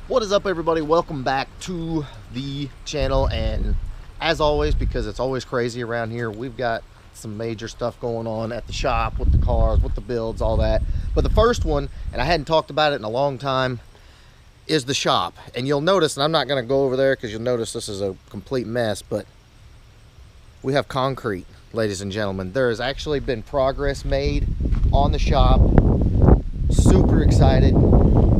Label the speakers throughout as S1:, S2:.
S1: What is up, everybody? Welcome back to the channel, and as always, because it's always crazy around here, we've got some major stuff going on at the shop with the cars, with the builds, all that. But the first one, and I hadn't talked about it in a long time, is the shop. And you'll notice, and I'm not going to go over there because you'll notice this is a complete mess, but we have concrete, ladies and gentlemen. There has actually been progress made on the shop. Super excited.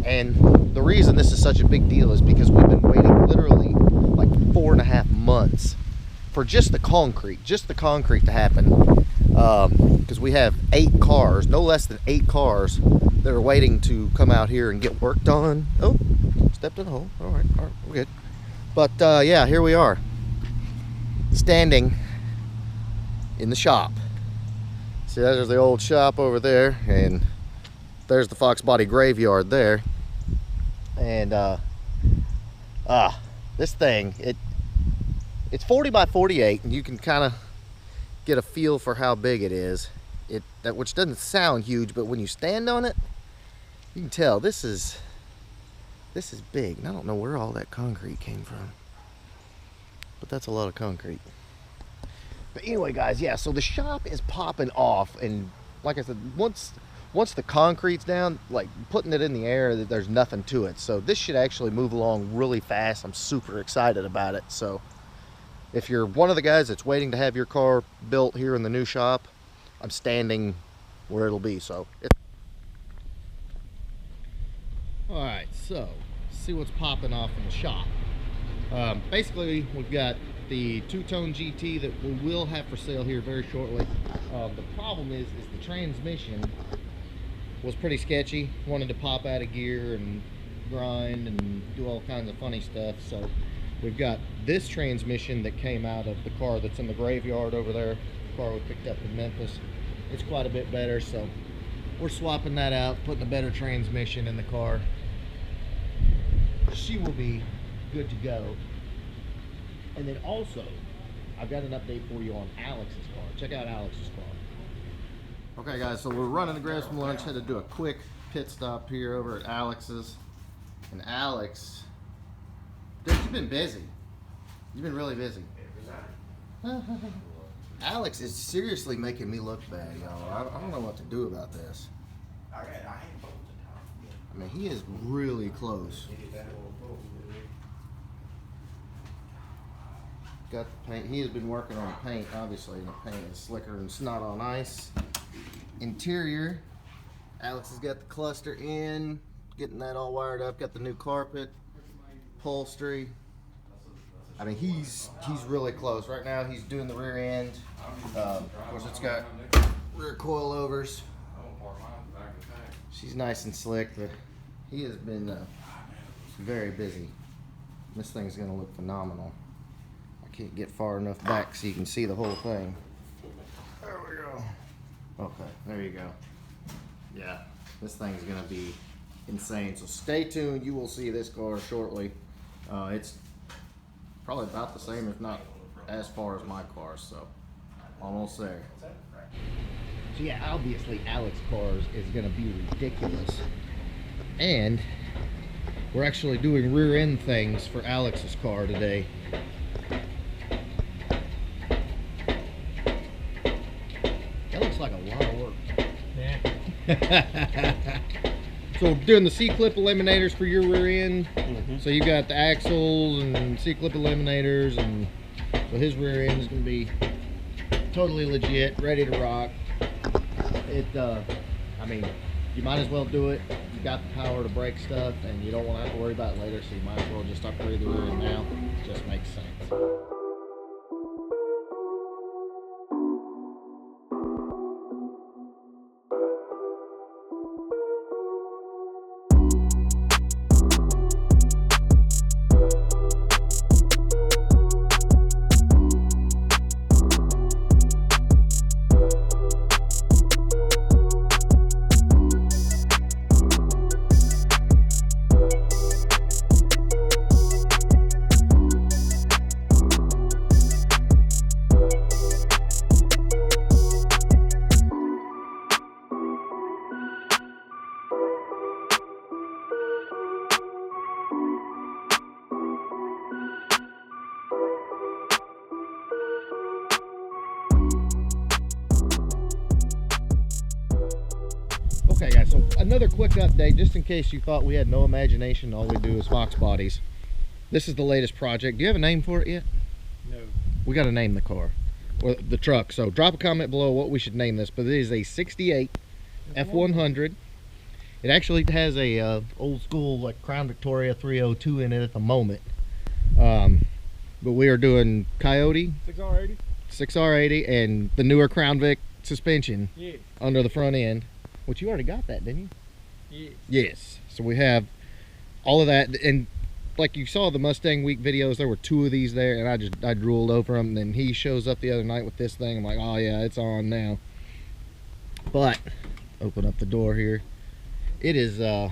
S1: And the reason this is such a big deal is because we've been waiting literally like 4.5 months for just the concrete to happen. Because we have 8 cars, no less than 8 cars that are waiting to come out here and get worked on. Oh, stepped in the hole. All right, we're good. But yeah, here we are, standing in the shop. See, there's the old shop over there, and there's the Fox Body graveyard there. And this thing, it's 40 by 48, and you can kind of get a feel for how big it is. Which doesn't sound huge, but when you stand on it, you can tell this is big. And I don't know where all that concrete came from, but that's a lot of concrete. But anyway, guys, yeah, so the shop is popping off, and like I said, once the concrete's down, like putting it in the air, there's nothing to it. So this should actually move along really fast. I'm super excited about it. So if you're one of the guys that's waiting to have your car built here in the new shop, I'm standing where it'll be. So all right, so see what's popping off in the shop. Basically, we've got the two-tone GT that we will have for sale here very shortly. The problem is the transmission was pretty sketchy. Wanted to pop out of gear and grind and do all kinds of funny stuff. So we've got this transmission that came out of the car that's in the graveyard over there, the car we picked up in Memphis. It's quite a bit better, so we're swapping that out, putting a better transmission in the car. She will be good to go. And then also, I've got an update for you on Alex's car. Check out Alex's car. Okay, guys, so we're running to grab some lunch. Had to do a quick pit stop here over at Alex's. And Alex, dude, you've been busy. You've been really busy. Alex is seriously making me look bad, y'all. I don't know what to do about this. I mean, he is really close. Got the paint. He has been working on the paint, obviously, and the paint is slicker than snot on ice. Interior, Alex has got the cluster in, getting that all wired up, got the new carpet, upholstery. I mean, he's really close. Right now he's doing the rear end. Of course, it's got rear coilovers. She's nice and slick, but he has been very busy. This thing's gonna look phenomenal. I can't get far enough back so you can see the whole thing. There we go. Okay, there you go. Yeah, this thing's gonna be insane. So stay tuned. You will see this car shortly. It's probably about the same, if not as far as my car. So almost there. So yeah, obviously Alex's car is gonna be ridiculous, and we're actually doing rear end things for Alex's car today. Like a lot of work. Yeah. So doing the C-clip eliminators for your rear end. So you got the axles and C-clip eliminators, and so his rear end is going to be totally legit, ready to rock. I mean, you might as well do it. You got the power to break stuff, and you don't want to have to worry about it later, so you might as well just upgrade the rear end now. It just makes sense. So another quick update, just in case you thought we had no imagination, all we do is Fox bodies. This is the latest project. Do you have a name for it yet?
S2: No.
S1: We got to name the car, or the truck. So drop a comment below what we should name this, but it is a 68 F100. It actually has a old school like Crown Victoria 302 in it at the moment. But we are doing Coyote 6R80 and the newer Crown Vic suspension under the front end, which you already got that, didn't you? Yes. So we have all of that, and like you saw the Mustang Week videos, there were 2 of these there, and I drooled over them. And then he shows up the other night with this thing. I'm like, oh yeah, it's on now. But open up the door here. It is this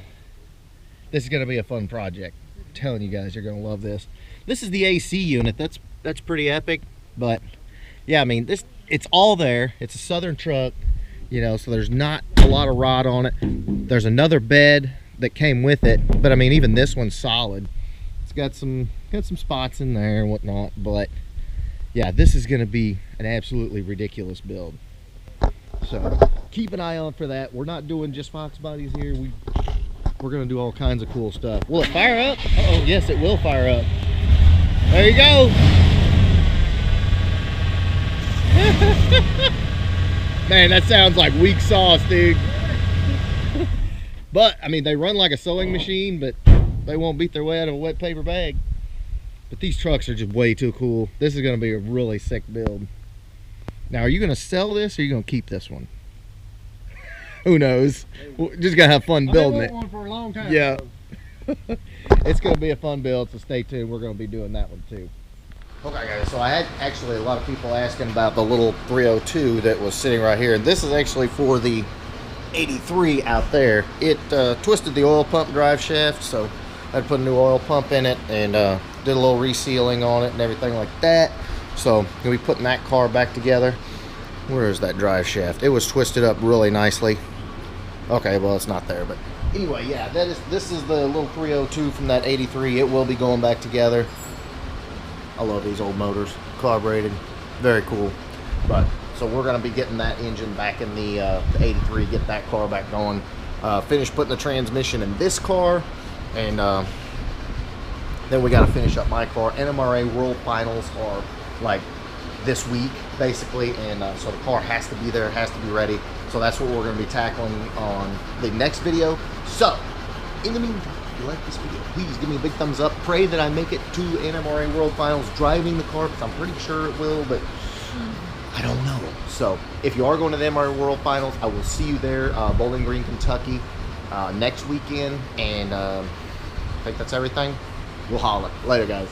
S1: is gonna be a fun project. I'm telling you guys, you're gonna love this. This is the AC unit. That's pretty epic. But yeah, I mean, it's all there. It's a Southern truck, you know, so there's not a lot of rot on it. There's another bed that came with it, but I mean, even this one's solid. It's got some spots in there and whatnot, but yeah, this is gonna be an absolutely ridiculous build. So keep an eye on for that. We're not doing just Fox bodies here. We're gonna do all kinds of cool stuff. Will it fire up? Uh-oh, yes, it will fire up. There you go. Man, that sounds like weak sauce, dude. But I mean, they run like a sewing machine, but they won't beat their way out of a wet paper bag. But these trucks are just way too cool. This is gonna be a really sick build. Now, are you gonna sell this, or are you gonna keep this one? Who knows? We're just gonna have fun building it.
S2: I've had one for a long time.
S1: Yeah. It's gonna be a fun build, so stay tuned. We're gonna be doing that one too. Okay guys, so I had actually a lot of people asking about the little 302 that was sitting right here, and this is actually for the 83 out there. It twisted the oil pump drive shaft, so I had to put a new oil pump in it, and did a little resealing on it and everything like that. So we'll be putting that car back together. Where is that drive shaft? It was twisted up really nicely. Okay, well, it's not there, but anyway, yeah, this is the little 302 from that 83. It will be going back together. I love these old motors, carbureted, very cool. But so we're gonna be getting that engine back in the 83, get that car back going. Finish putting the transmission in this car, and then we got to finish up my car. NMRA World Finals are like this week basically, and so the car has to be there, has to be ready. So that's what we're going to be tackling on the next video. So in the meantime, if you like this video, please give me a big thumbs up. Pray that I make it to NMRA World Finals driving the car, because I'm pretty sure it will, but I don't know. So if you are going to the NMRA World Finals, I will see you there, Bowling Green, Kentucky, next weekend. And I think that's everything. We'll holler. Later, guys.